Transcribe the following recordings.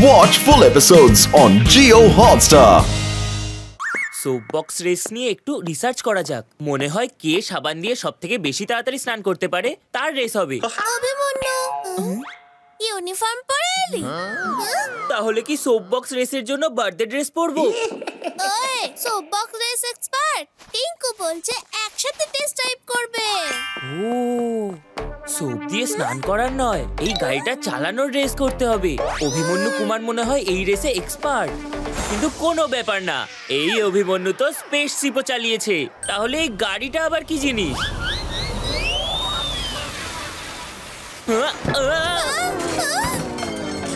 Watch full episodes on Jio Hotstar. Soapbox race নিয়ে একটু research করা যাক। মনে হয় কে সাবান দিয়ে সবথেকে বেশি তাড়াতাড়ি স্নান করতে পারে তার রেস হবে। ইউনিফর্ম পরে এলি? তাহলে কি সোপবক্স রেসের জন্য বার্থডে ড্রেস পরবো? ওই সোপবক্স রেস এক্সপার্ট টিঙ্কু বলছে একসাথে টেস্ট ড্রাইভ করবে। ও সোপ দিয়ে স্নান করার নয়, এই গাড়িটা চালানোর রেস করতে হবে। অভিমন্যু কুমার মনে হয় এই রেসে এক্সপার্ট, কিন্তু কোনো ব্যাপার না, এই অভিমন্যু তো স্পেসশিপও চালিয়েছে। তাহলে এই গাড়িটা আবার কি জিনিস?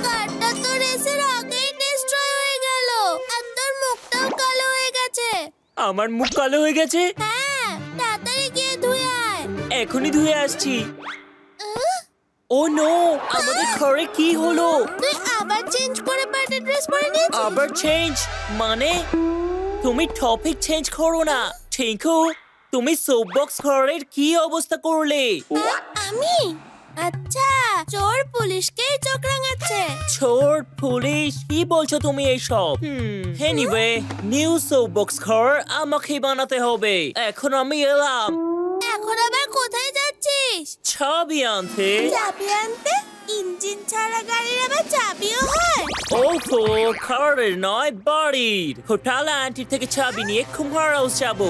কারটা তো রেসের আগেই ডিস্ট্রয় হয়ে গেল, আর তোর মুখটাও কালো হয়ে গেছে। আমার মুখ কালো হয়ে গেছে? হ্যাঁ, তাড়াতাড়ি গিয়ে ধুয়ে আয়। এখনই ধুয়ে আসছি। ও নো, আমাদের ঘরে কি হলো? তুই আবার চেঞ্জ করে বার্থডে ড্রেস পরে নিয়েছিস? আবার চেঞ্জ মানে? তুমি টপিক চেঞ্জ করো না। টিঙ্কু, তুমি সোপবক্স ঘরের কি অবস্থা করলে? আমি? আচ্ছা, চোর পুলিশকেই চোখ রাঙাচ্ছে। চোর পুলিশ কি বলছো তুমি এইসব? এনিওয়ে, নিউ সোপবক্স ঘর আমাকে বানাতে হবে। এখন আমি এলাম। এখন আবার কোথায় যাচ্ছিস? চাবি আনতে। চাবি আনতে? ইঞ্জিন ছাড়া গাড়ির আবার চাবিও হয়? ওহো, ঘরের নয় বাড়ির। হোটেল আন্টির থেকে চাবি নিয়ে কুমার হাউস যাবো।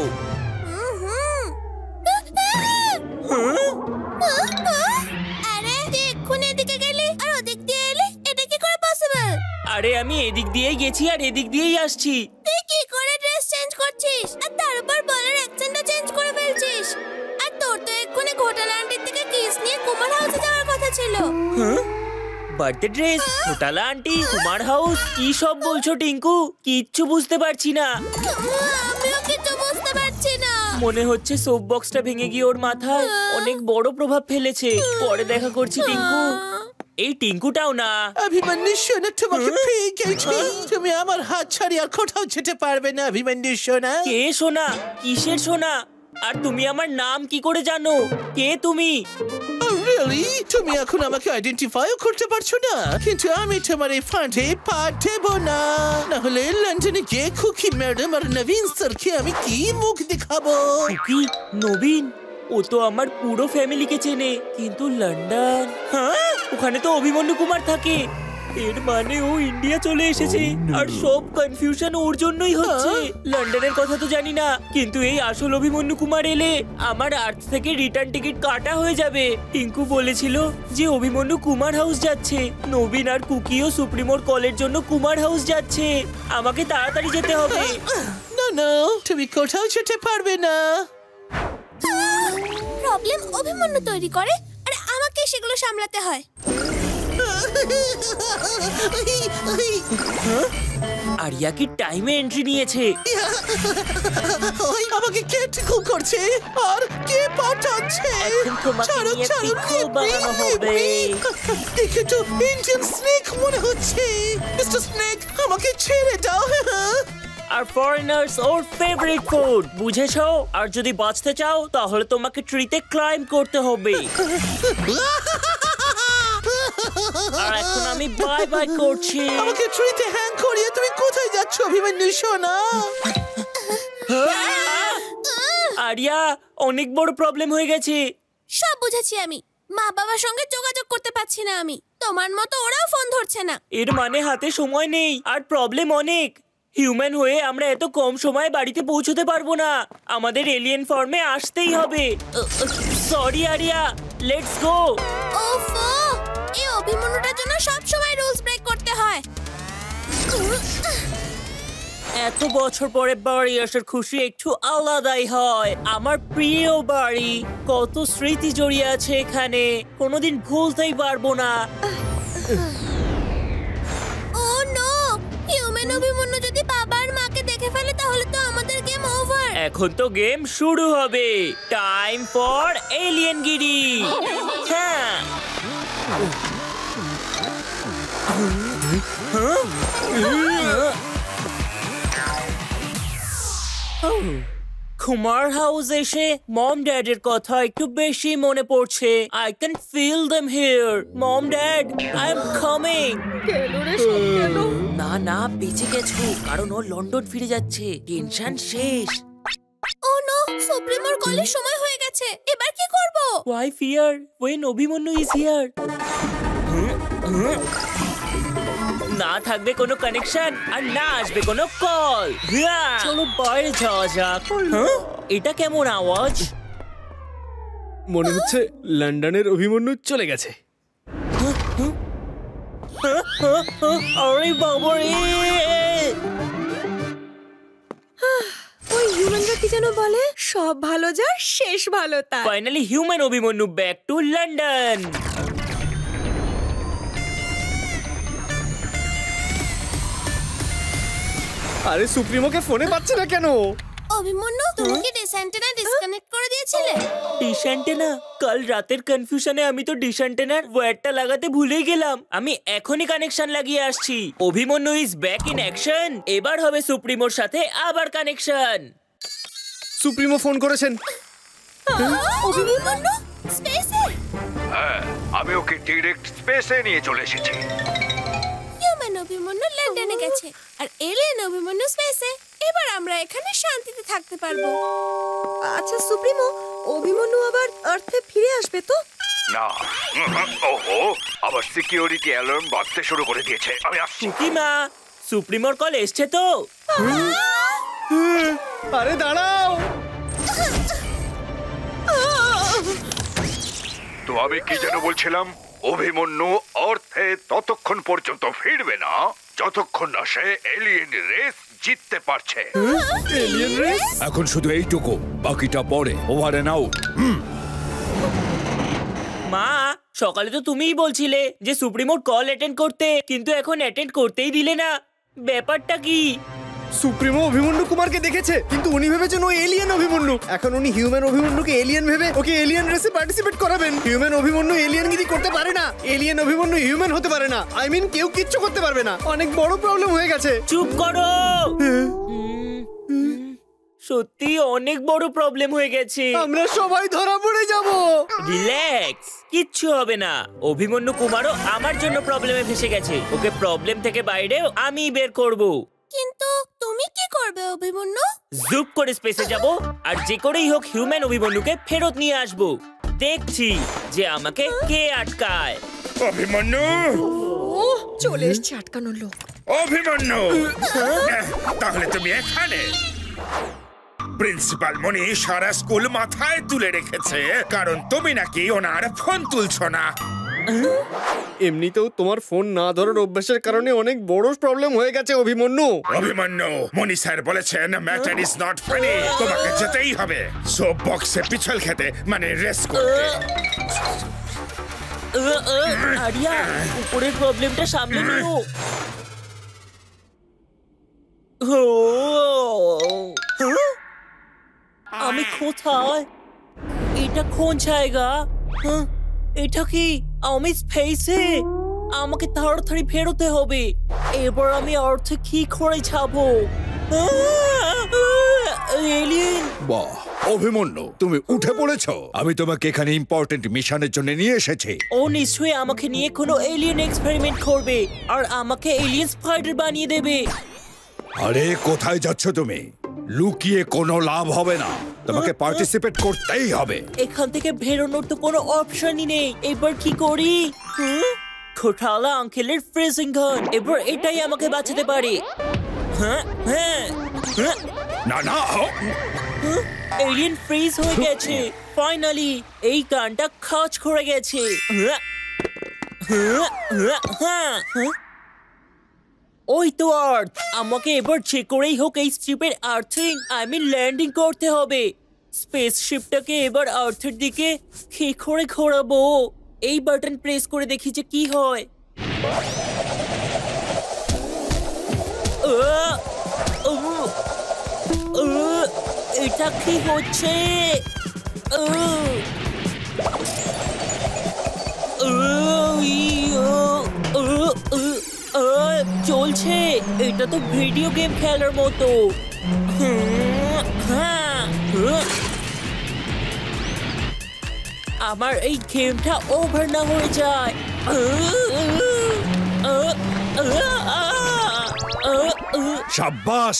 আরে তুই এক্ষুনি এদিকে গেলি আর ওদিক দিয়ে এলি, এটা কি করে পসিবল? আরে আমি এদিক দিয়েই গেছি আর এদিক দিয়েই আসছি। তুই কি করে ড্রেস চেঞ্জ করছিস, আর তার উপর বলের অ্যাকসেন্টও চেঞ্জ করে ফেলছিস? আর তোর তো এক্ষুনি ঘোটালা আন্টির থেকে কিস নিয়ে কুমার হাউসে যাওয়ার কথা ছিল। বার্থডে ড্রেস, হোটালা আন্টি, কুমার হাউস, কি সব বলছো টিঙ্কু? কিচ্ছু বুঝতে পারছি না। আমিও কিছু বুঝতে পারছি না। মনে হচ্ছে সোপ বক্সটা ভেঙে গিয়ে ওর মাথায় অনেক বড় প্রভাব ফেলেছে। পরে দেখা করছি টিঙ্কু। এই টিঙ্কুটাও না। অভিমন্যু সোনা, তোমাকে পেয়ে গেছি। তুমি আমার হাত ছাড়িয়ে আর কোথাও যেতে পারবে না অভিমন্যু সোনা। কে সোনা? কিসের সোনা? আর তুমি আমার নাম কি করে জানো? কে তুমি? রিয়েলি? তুমি এখন আমাকে আইডেন্টিফাইও করতে পারছো না? কিন্তু আমি তোমার এই ফান্ডে পা দেব না। না হলে লন্ডনে গিয়ে খুকি ম্যাডাম আর নবীন স্যারকে আমি কি মুখ দেখাবো? কি নবীন? ও তো আমার পুরো ফ্যামিলিকে চেনে, কিন্তু লন্ডন? হ্যাঁ, ওখানে তো অভিমন্যু কুমার থাকে। এর মানে ও ইন্ডিয়া চলে এসেছে, আর সব কনফিউশন ওর জন্যই হচ্ছে। লন্ডনের কথা তো জানি না, কিন্তু এই আসল অভিমন্যু কুমার এলে আমার আর্থ থেকে রিটার্ন টিকিট কাটা হয়ে যাবে। টিঙ্কু বলেছিল যে অভিমন্যু কুমার হাউস যাচ্ছে। নবীন আর কুকিও সুপ্রিমোর কলের জন্য কুমার হাউস যাচ্ছে। আমাকে তাড়াতাড়ি যেতে হবে। না না, তুমি কোথাও যেতে পারবে না। প্রবলেম অভিমন্যু তৈরি করে, আর আমাকে সেগুলো সামলাতে হয়। আরিয়া কি টাইমে এন্ট্রি নিয়েছে? ওই আমাকে কে টিকল করছে আর কে পাঠাচ্ছে? এখন তোমাকে নিয়ে পিকল বানানো হবে। দেখে তো ইন্ডিয়ান স্নেক মনে হচ্ছে। মিস্টার স্নেক, আমাকে ছেড়ে দাও। আর ফরেনার্স ওর ফেভারিট ফুড, বুঝেছো? আর যদি বাঁচতে চাও তাহলে তোমাকে ট্রিতে ক্লাইম্ব করতে হবে। আর এখন আমি বাই বাই করছি। আমাকে ট্রিতে হ্যাং করিয়ে তুমি কোথায় যাচ্ছ অভিমন্যু সোনা? আরিয়া, অনেক বড় প্রবলেম হয়ে গেছে। সব বুঝেছি আমি। মা বাবার সঙ্গে যোগাযোগ করতে পারছি না আমি। তোমার মতো ওরাও ফোন ধরছে না। এর মানে হাতে সময় নেই, আর প্রবলেম অনেক। হিউম্যান হয়ে আমরা এত কম সময়ে বাড়িতে পৌঁছতে পারবো না। আমাদের এলিয়েন ফর্মে আসতেই হবে। Sorry Aria, let's go. ওফো, এই অভিমন্যুটার জন্য সব সময় রুলস ব্রেক করতে হয়। এত বছর পরে বাড়ি আসার খুশি একটু আলাদাই হয়। আমার প্রিয় বাড়ি, কত স্মৃতি জড়িয়ে আছে এখানে, কোনোদিন ভুলতেই পারবো না। ও নো, হিউম্যান অভিমন্যু যদি বাবা আর মাকে দেখে ফেলে তাহলে তো আমাদের গেম ওভার। এখন তো গেম শুরু হবে। টাইম ফর এলিয়েন গিরি। হ্যাঁ, কুমার হাউস এসে মম ড্যাডের কথা একটু বেশি মনে পড়ছে। I can feel them here. Mom dad, I am coming. না না, বেঁচে গেছো, কারণ ও লন্ডন ফিরে যাচ্ছে। টেনশন শেষ। ও নো, সুপ্রিমোর কলের সময় হয়ে গেছে। এবার কি করব? Why fear when Abhimanyu is here? না থাকবে কোনো কানেকশন আর না আসবে কোনো কল। চলো বাইরে যাওয়া যাক। এটা কেমন আওয়াজ? মনে হচ্ছে লন্ডনের অভিমন্যু চলে গেছে। আরে বাবা রে! ওই হিউম্যানরা কি যেন বলে, সব ভালো যার শেষ ভালো তার। Finally human Abhimanyu back to London. আরে সুপ্রিমোকে ফোনে পাচ্ছি না কেন? অভিমন্যু, তুমি কি ডিশ অ্যান্টেনা ডিসকানেক্ট করে দিয়েছিলে? Dish antenna? কাল রাতের কনফিউশনে আমি তো ডিশ অ্যান্টেনার ওয়্যারটা লাগাতে ভুলেই গেলাম। আমি এখনই কানেকশন লাগিয়ে আসছি। Abhimanyu is back in action. এবার হবে সুপ্রিমোর সাথে আবার কানেকশন। সুপ্রিমো ফোন করেছেন। অভিমন্যু স্পেসে? হ্যাঁ, আমি ওকে ডিরেক্ট স্পেসে নিয়ে চলে এসেছি। হিউম্যান অভিমন্যু লন্ডনে গেছে আর এলিয়েন অভিমন্যু স্পেসে। এবার আমরা এখানে শান্তিতে থাকতে পারবো। আচ্ছা সুপ্রিমো, অভিমন্যু আবার আর্থে ফিরে আসবে তো? না, ওহো, আবার সিকিউরিটি অ্যালার্ম বাজতে শুরু করে দিয়েছে। আমি আসছি। সুকিমা, সুপ্রিমোর কল এসছে তো? আরে দাঁড়াও। তো আমি কি যেন বলছিলাম? অভিমন্যু অর্থে ততক্ষণ পর্যন্ত ফিরবে না যতক্ষণ না সে এলিয়েন রেস জিততে পারছে। Alien race? এখন শুধু এইটুকু, বাকিটা পরে। Over and out. মা, সকালে তো তুমিই বলছিলে যে সুপ্রিমোর কল অ্যাটেন্ড করতে, কিন্তু এখন অ্যাটেন্ড করতেই দিলে না। ব্যাপারটা কি? সুপ্রিমো অভিমন্যু কুমারকে দেখেছে, কিন্তু উনি ভেবেছেন ও এলিয়েন অভিমন্যু। এখন উনি হিউম্যান অভিমন্যুকে এলিয়েন ভেবে ওকে এলিয়েন রেসে পার্টিসিপেট করাবেন। হিউম্যান অভিমন্যু এলিয়েনগিরি করতে পারে না, এলিয়েন অভিমন্যু হিউম্যান হতে পারে না। আই মিন কেউ কিচ্ছু করতে পারবে না। অনেক বড় প্রবলেম হয়ে গেছে। চুপ করো। সত্যি অনেক বড় প্রবলেম হয়ে গেছে। আমরা সবাই ধরা পড়ে যাব। রিল্যাক্স, কিচ্ছু হবে না। অভিমন্যু কুমারও আমার জন্য প্রবলেমে ফেসে গেছে। ওকে প্রবলেম থেকে বাইরে আমি বের করব। কিন্তু তুমি কি করবে অভিমন্যু? জুপ করে স্পেসে যাব আর যে করেই হোক হিউম্যান অভিমন্যুকে ফেরত নিয়ে আসব। দেখছি যে আমাকে কে আটকায়। অভিমন্যু! ও চলে এসছে আটকানোর লোক। অভিমন্যু! তাহলে তুমি এখানে? প্রিন্সিপাল মনি সারা স্কুল মাথায় তুলে রেখেছে, কারণ তুমি নাকি ওনার ফোন তুলছো না। এমনিতেও তোমার ফোন না ধরার অভ্যাসের কারণে অনেক বড় প্রবলেম হয়ে গেছে অভিমন্যু। অভিমন্যু, মনি স্যার বলেছেন ম্যাটার ইজ নট ফানি, তোমাকে যেতেই হবে সোপ বক্সে পিছল খেতে, মানে রেস করতে। আরিয়া, উপরের প্রবলেমটা সামলে নিও। আমি কোথায়? এটা কোন জায়গা? এটা কি আমি স্পেসে? আমাকে তাড়াতাড়ি ফেরোতে হবে। এবার আমি অর্থে কি করে যাবো? এলিয়েন! বাহ অভিমন্যু, তুমি উঠে পড়েছো। আমি তোমাকে এখানে ইম্পর্টেন্ট মিশনের জন্য নিয়ে এসেছি। ও নিশ্চয়ই আমাকে নিয়ে কোনো এলিয়েন এক্সপেরিমেন্ট করবে আর আমাকে এলিয়েন স্পাইডার বানিয়ে দেবে। আরে কোথায় যাচ্ছ তুমি? লুকিয়ে কোনো লাভ হবে না, তোমাকে পার্টিসিপেট করতেই হবে। এখান থেকে বেরোনোর তো কোনো অপশনই নেই। এবার কি করি? খোটালা আঙ্কেলের ফ্রিজিং গান, এবার এটাই আমাকে বাঁচাতে পারে। না না, এলিয়েন ফ্রিজ হয়ে গেছে। ফাইনালি এই গানটা কাজ করে গেছে। ওই তো আর্থ। আমাকে এবার যে করেই হোক এই স্ট্রিপের আর্থিং, আই মিন ল্যান্ডিং করতে হবে। স্পেসশিপটাকে এবার আর্থের দিকে কি করে ঘোরাবো? এই বাটন প্রেস করে দেখি যে কি হয়। এটা কি হচ্ছে? চলছে। এটা তো ভিডিও গেম খেলার মতো। আমার এই গেমটা ওভার না হয়ে যায়। শাবাশ!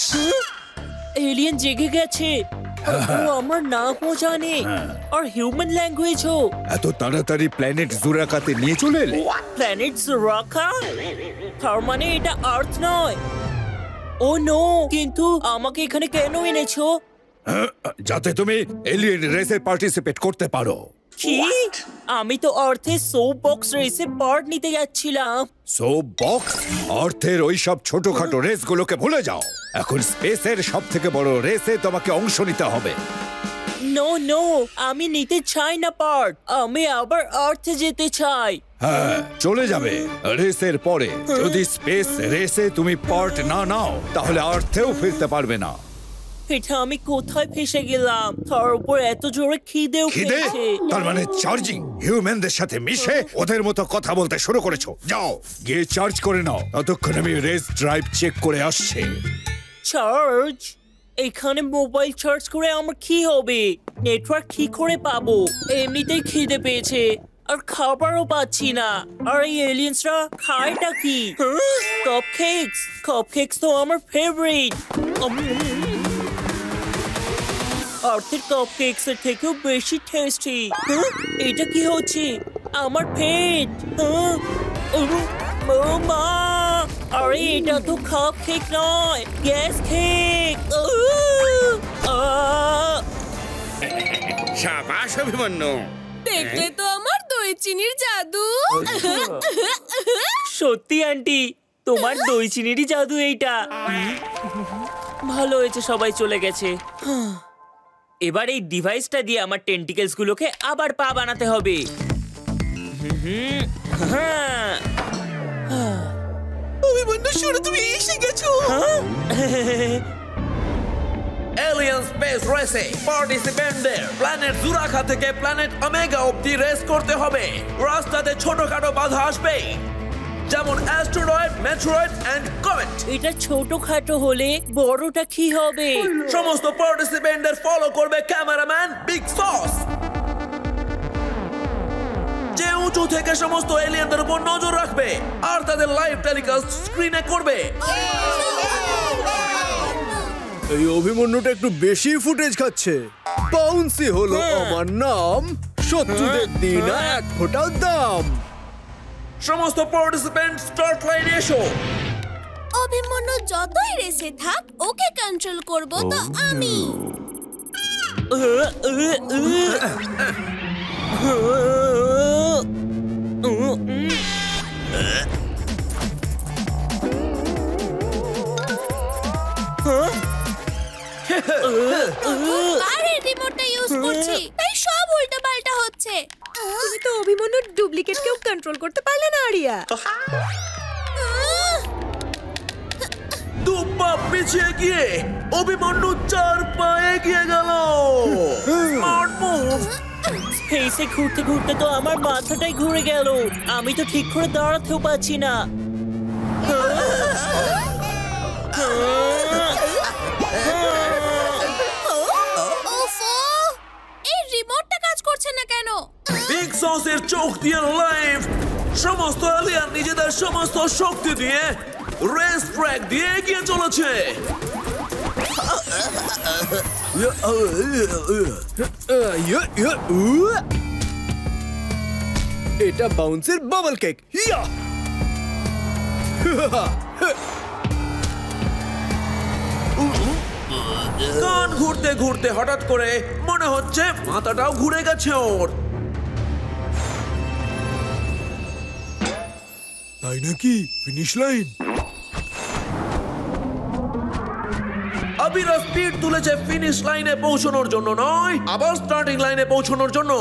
এলিয়েন জেগে গেছে। ও আমার নামও জানে আর হিউম্যান ল্যাঙ্গুয়েজও। এত তাড়াতাড়ি প্ল্যানেট জুরাকাতে নিয়ে চলে এলে? প্ল্যানেট জুরাকা? তার মানে এটা আর্থ নয়। ও নো, কিন্তু আমাকে এখানে কেন এনেছো? যাতে তুমি এলিয়েন রেসে পার্টিসিপেট করতে পারো। কি? আমি তো আর্থে সোপ বক্স রেসে পার্ট নিতে যাচ্ছিলাম। Soap box? আর্থের ওই সব ছোটখাটো রেসগুলোকে ভুলে যাও। এখন স্পেসের সবথেকে বড় রেসে তোমাকে অংশ নিতে হবে। নো নো, আমি নিতে চাই না পার্ট। আমি আবার আর্থে যেতে চাই। হ্যাঁ, চলে যাবে রেসের পরে। যদি স্পেস রেসে তুমি পার্ট না নাও তাহলে আর্থেও ফিরতে পারবে না। এটা আমি কোথায় ফেসে গেলাম? তার উপর এত জোরে খিদেও খিদে? পেয়েছে। তার মানে চার্জিং হিউম্যানদের সাথে মিশে ওদের মতো কথা বলতে শুরু করেছো। যাও গিয়ে চার্জ করে নাও, ততক্ষণ আমি রেস ড্রাইভ চেক করে আসছি। চার্জ? এখানে মোবাইল চার্জ করে আমার কি হবে? নেটওয়ার্ক কি করে পাবো? এমনিতেই খিদে পেয়েছে আর খাবারও পাচ্ছি না। আর এই এলিয়েন্সরা খায়টা কি? কাপকেকস? কাপকেকস তো আমার ফেভারিট। আর্থের কাপকেকস এর থেকেও বেশি টেস্টি। এটা কি হচ্ছে? আমার পেট। মা, আরে এটা তো কাপকেক নয়, গ্যাস কেক। শাবাশ অভিমন্যু! দেখলে তো আমার দই চিনির জাদু। সত্যি আন্টি, তোমার দই চিনিরই জাদু এইটা। ভালো হয়েছে সবাই চলে গেছে। এবার এই ডিভাইসটা দিয়ে আমার টেন্টিকেলস গুলোকে আবার পা বানাতে হবে। অভিমন্যু শুরু, তুমি এসে গেছো। এলিয়েন স্পেস রেসে পার্টিসিপেন্টদের প্ল্যানেট জুরাকা থেকে প্ল্যানেট ওমেগা অব্দি রেস করতে হবে। রাস্তাতে ছোটখাটো বাধা আসবে, যেমন অ্যাস্টেরয়েড, মেটেরয়েড এন্ড কমেট। এটা ছোটখাটো হলে বড়টা কি হবে? সমস্ত পার্টিসিপেন্টদের ফলো করবে ক্যামেরাম্যান বিগ সস, যে উঁচু থেকে সমস্ত এলিয়েনদের উপর নজর রাখবে আর তাদের লাইভ টেলিকাস্ট স্ক্রিনে করবে। এই অভিমন্যুটা একটু বেশি ফুটেজ খাচ্ছে। বাউন্সি হলো আমার নাম, শত্রুদের দিন এক ফোঁটা দাম। সমস্ত পার্টিসিপেন্ট স্টার্ট লাইনে এসো। অভিমন্যু যতই রেসে থাক, ওকে কন্ট্রোল করব তো আমি। আরে রিমোটটা ইউজ করছি, তাই সব উল্টোপাল্টা হচ্ছে। তুমি তো অভিমন্যুর ডুপ্লিকেটকেও কন্ট্রোল করতে পারলে না আরিয়া। দু পা পিছিয়ে গিয়ে অভিমন্যু 4 পা এগিয়ে গেল। Smart move. স্পেসে ঘুরতে ঘুরতে তো আমার মাথাটাই ঘুরে গেল। আমি তো ঠিক করে দাঁড়াতেও পাচ্ছি না। এই রিমোটটা কাজ করছে না কেন? বিগ সসের চোখ দিয়ে লাইভ সমস্ত এলিয়েন নিজেদের সমস্ত শক্তি দিয়ে রেস ট্র্যাক দিয়ে এগিয়ে চলেছে। এটা বাউন্সের বাবল কেক। কান ঘুরতে ঘুরতে হঠাৎ করে মনে হচ্ছে মাথাটাও ঘুরে গেছে ওর। তাই নাকি? Finish line. আবিরা স্পিড তুলেছে ফিনিশ লাইনে পৌঁছানোর জন্য নয়, আবার স্টার্টিং লাইনে পৌঁছানোর জন্য।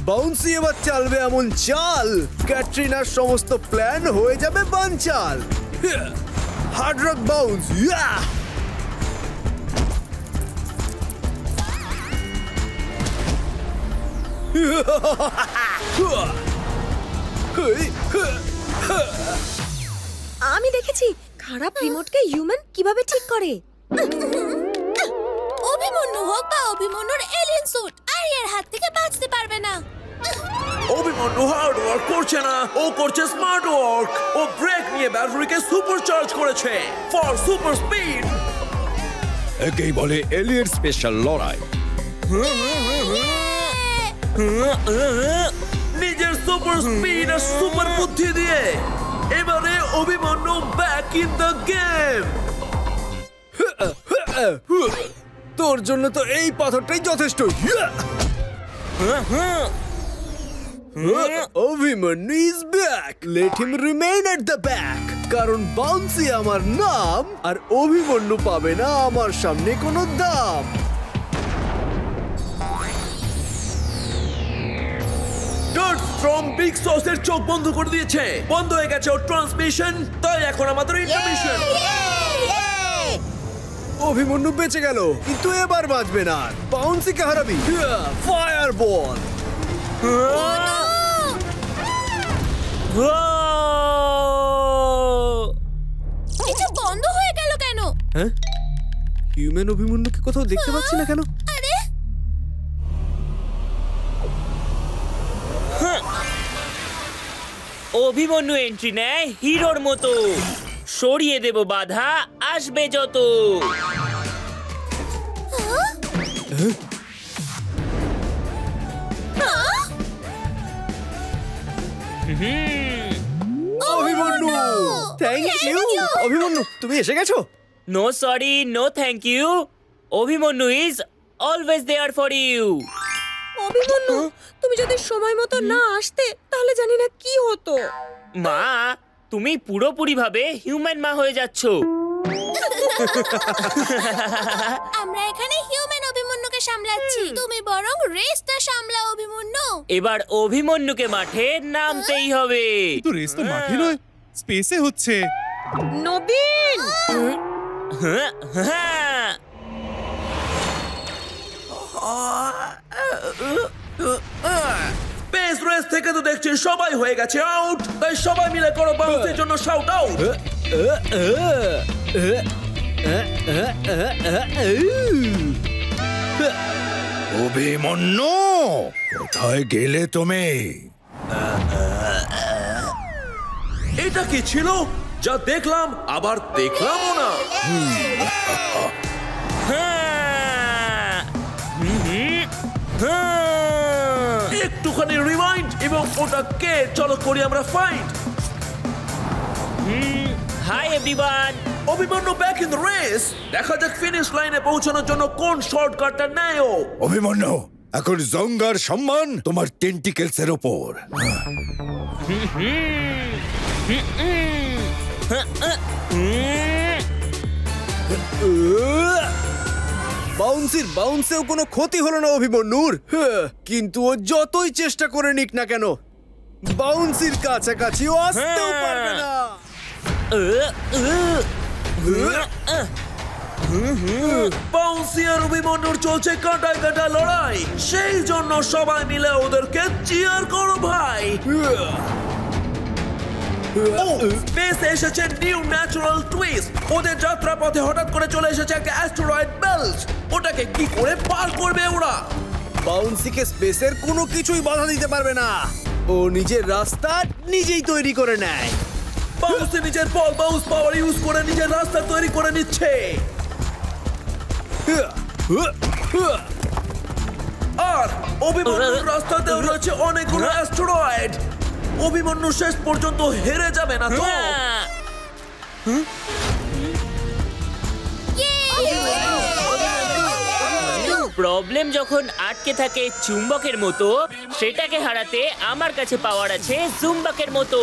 বাউন্সি এবার চালবে এমন চাল, ক্যাটরিনার সমস্ত প্ল্যান হয়ে যাবে বানচাল। Hard rock bounce. আমি দেখেছি খারাপ রিমোটকে হিউম্যান কিভাবে ঠিক করে। অভিমন্যু হোক বা অভিমন্যুর এলিয়েন স্যুট, আর এর হাত থেকে বাঁচতে পারবে না। অভিমন্যু হার্ড ওয়ার্ক করছে না, ও করছে স্মার্ট ওয়ার্ক। ও ব্রেক নিয়ে ব্যাটারিকে সুপার চার্জ করেছে ফর সুপার স্পিড। একেই বলে এলিয়েন স্পেশাল লড়াই। নিজের সুপার স্পিড আর সুপার বুদ্ধি দিয়ে এবারে Abhimanyu back in the game. তোর জন্য তো এই পাথরটাই যথেষ্ট। Abhimanyu is back, let him remain at the back. কারণ বাউন্সি আমার নাম, আর অভিমন্যু পাবে না আমার সামনে কোনো দাম। ডার্ট স্ট্রম বিগ সসের চোখ বন্ধ করে দিয়েছে, বন্ধ হয়ে গেছে ওর ট্রান্সমিশন। তাই এখন আমাদের ইন্টারমিশন। অভিমন্যু বেঁচে গেল, কিন্তু এবার বাঁচবে না। বাউন্সিকে হারাবি। ফায়ার বল। এটা বন্ধ হয়ে গেল কেন? হ্যাঁ, হিউম্যান অভিমন্যুকে কোথাও দেখতে পাচ্ছি না কেন? আরে অভিমন্যু এন্ট্রি নেয় হিরোর মতো। সরিয়ে দেব বাধা, আসবে যত। Abhimanyu, thank you. অভিমন্যু, তুমি এসে গেছো? No sorry, no thank you. Abhimanyu is always there for you. Abhimanyu, তুমি যদি সময় মতো না আসতে তাহলে জানি না কি হতো। মা, তুমি পুরোপুরি ভাবে হিউম্যান মা হয়ে যাচ্ছ। আমরা এখানে হিউম্যান অভিমন্যুকে সামলাচ্ছি, তুমি বরং রেসটা সামলাও অভিমন্যু। এবার অভিমন্যুকে মাঠে নামতেই হবে। তো রেস তো মাঠে নয়, স্পেসে হচ্ছে। নবীন, স্পেস রেস থেকে তো দেখছি সবাই হয়ে গেছে আউট। তাই সবাই মিলে করো বাউন্সের জন্য শাউট আউট। অভিমন্যু, কোথায় গেলে তুমি? এটা কি ছিল? যা দেখলাম আবার দেখলামও না। একটুখানি রিমাইন্ড এবং ওটা কে? চলো করি আমরা fight. Hi everyone, Abhimanyu back in the race. দেখা যাক ফিনিশ লাইনে পৌঁছানোর জন্য কোন শর্টকাটটা নেয় ও। অভিমন্যু, এখন জঙ্গার সম্মান তোমার টেন্টিকেলস এর উপর। বাউন্সির বাউন্সেও কোনো ক্ষতি হলো না অভিমন্যুর। কিন্তু ও যতই চেষ্টা করে নিক না কেন, বাউন্সির কাছাকাছি ও আসতেও পারবে না। বাউন্সি আর অভিমন্যুর চলছে কাঁটায় কাঁটা লড়াই। সেই জন্য সবাই মিলে ওদেরকে চিয়ার করো ভাই। স্পেসে এসেছে নিউ ন্যাচারাল টুইস্ট। ওদের যাত্রাপথে হঠাৎ করে চলে এসেছে একটা অ্যাস্টেরয়েড বেল্ট। ওটাকে কি করে পার করবে ওরা? বাউন্সিকে স্পেসের কোনো কিছুই বাধা দিতে পারবে না। ও নিজের রাস্তা নিজেই তৈরি করে নেয়। বাউন্সি নিজের বল বাউন্স পাওয়ার ইউজ করে নিজের রাস্তা তৈরি করে নিচ্ছে। আর অভিমন্যুর রাস্তাতেও রয়েছে অনেকগুলো অ্যাস্টেরয়েড। অভিমন্যু শেষ পর্যন্ত হেরে যাবে না তো? প্রবলেম যখন আটকে থাকে চুম্বকের মতো, সেটাকে হারাতে আমার কাছে পাওয়ার আছে জুম্বকের মতো।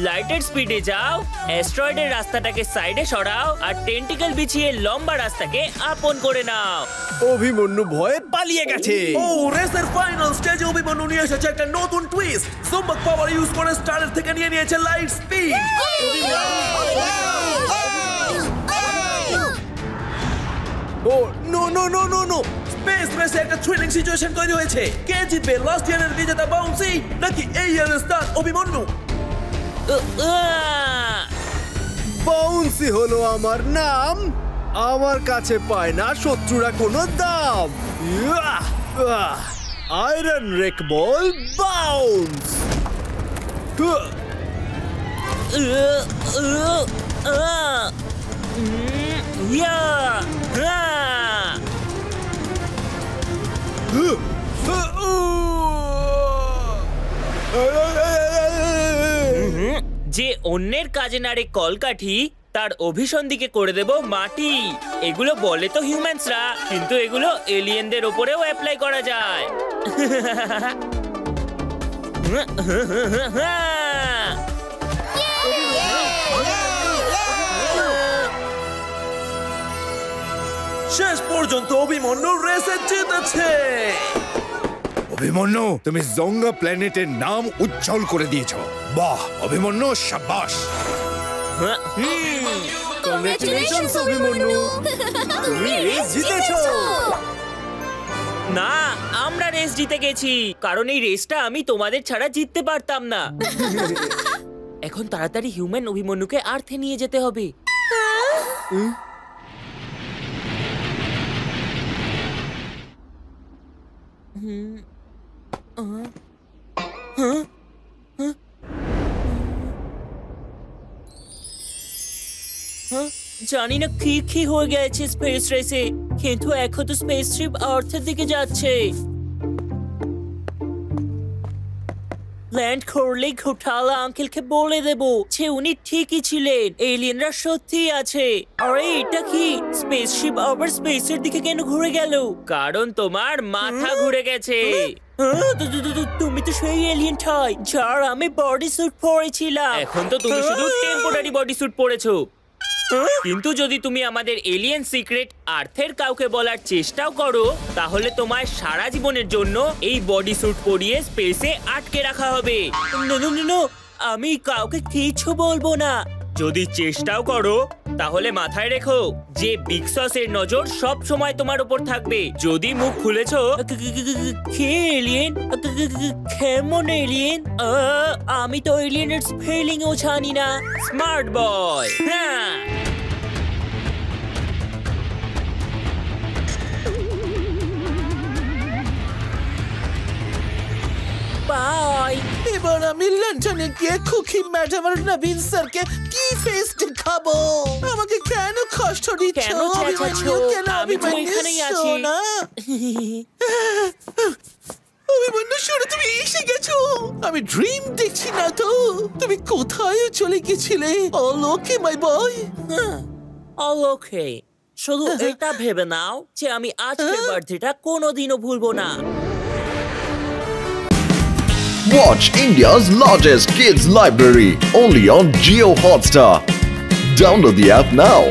লাইটের স্পিডে যাও, অ্যাস্ট্রয়েডের রাস্তাটাকে সাইডে সরাও, আর টেন্টিকল বিছিয়ে লম্বা রাস্তাকে আপন করে নাও। অভিমন্যু ভয়ে পালিয়ে গেছে। ও রেসের ফাইনাল স্টেজে অভিমন্যু নিয়ে এসেছে একটা নতুন টুইস্ট। জুম্বক পাওয়ার ইউজ করে স্টারের থেকে নিয়ে নিয়েছে light speed. Oh no no no no no space রেসে একটা থ্রিলিং সিচুয়েশন তৈরি হয়েছে। কে জিতবে, লাস্ট ইয়ারের বিজেতা বাউন্সি নাকি এই ইয়ারের স্টার অভিমন্যু? বাউন্সি হলো আমার নাম, আমার কাছে পায় না শত্রুরা কোনো দাম। Iron rake ball bounce. যে অন্যের কাজে নাড়ে কলকাঠি তার অভিসন্ধিকে করে দেব মাটি। এগুলো বলে তো হিউম্যানসরা, কিন্তু এগুলো এলিয়েনদের ওপরেও অ্যাপ্লাই করা যায়। শেষ পর্যন্ত অভিমন্যু রেসে জিতেছে। অভিমন্যু, তুমি জঙ্গা প্ল্যানেটের নাম উজ্জ্বল করে দিয়েছো। বাহ অভিমন্যু, শাবাশ। কংগ্রেচুলেশনস অভিমন্যু, তুমি রেস জিতেছো। না, আমরা রেস জিতে গেছি, কারণ এই রেসটা আমি তোমাদের ছাড়া জিততে পারতাম না। এখন তাড়াতাড়ি হিউম্যান অভিমন্যুকে আর্থে নিয়ে যেতে হবে। জানি না কি কি হয়ে গেছে স্পেস রেসে, কিন্তু এখন তো স্পেস শিপ আর্থের দিকে যাচ্ছে। ল্যান্ড করলে ঘোটালা আঙ্কেলকে বলে দেব যে উনি ঠিকই ছিলেন, এলিয়েনরা সত্যিই আছে। আরে এটা কি, স্পেসশিপ আবার স্পেসের দিকে কেন ঘুরে গেল? কারণ তোমার মাথা ঘুরে গেছে। তুমি তো সেই এলিয়েনটাই যার আমি বডি স্যুট পরেছিলাম। এখন তো তুমি শুধু টেম্পোরারি বডি স্যুট পরেছো, কিন্তু যদি তুমি আমাদের এলিয়েন সিক্রেট আর্থের কাউকে বলার চেষ্টাও করো, তাহলে তোমায় সারা জীবনের জন্য এই বডি স্যুট পরিয়ে স্পেসে আটকে রাখা হবে। আমি কাউকে কিছু বলবো না। যদি চেষ্টাও করো তাহলে মাথায় রেখো যে বিগ সসের নজর সব সময় তোমার উপর থাকবে। যদি মুখ খুলেছো, কে এলিয়েন, কেমন এলিয়েন, আমি তো এলিয়েনের স্পেলিংও জানি না। Smart boy. হ্যাঁ, বাই। এবার আমি লন্ডনে গিয়ে খুকি ম্যাডাম আর নবীন স্যারকে কি ফেস দেখাবো? আমাকে কেন কষ্ট দিচ্ছ? কেন চেঁচাচ্ছ? আমি তো এখানেই আছি। অভিমন্যু শুনে তুমি এসে গেছো। আমি ড্রিম দেখছি না তো। তুমি কোথায় চলে গেছিলে? All okay my boy? All okay. শুধু এটা ভেবে নাও যে আমি আজকের বার্থডেটা কোনোদিনও ভুলবো না। Watch India's largest kids library only on Jio Hotstar. Download the app now.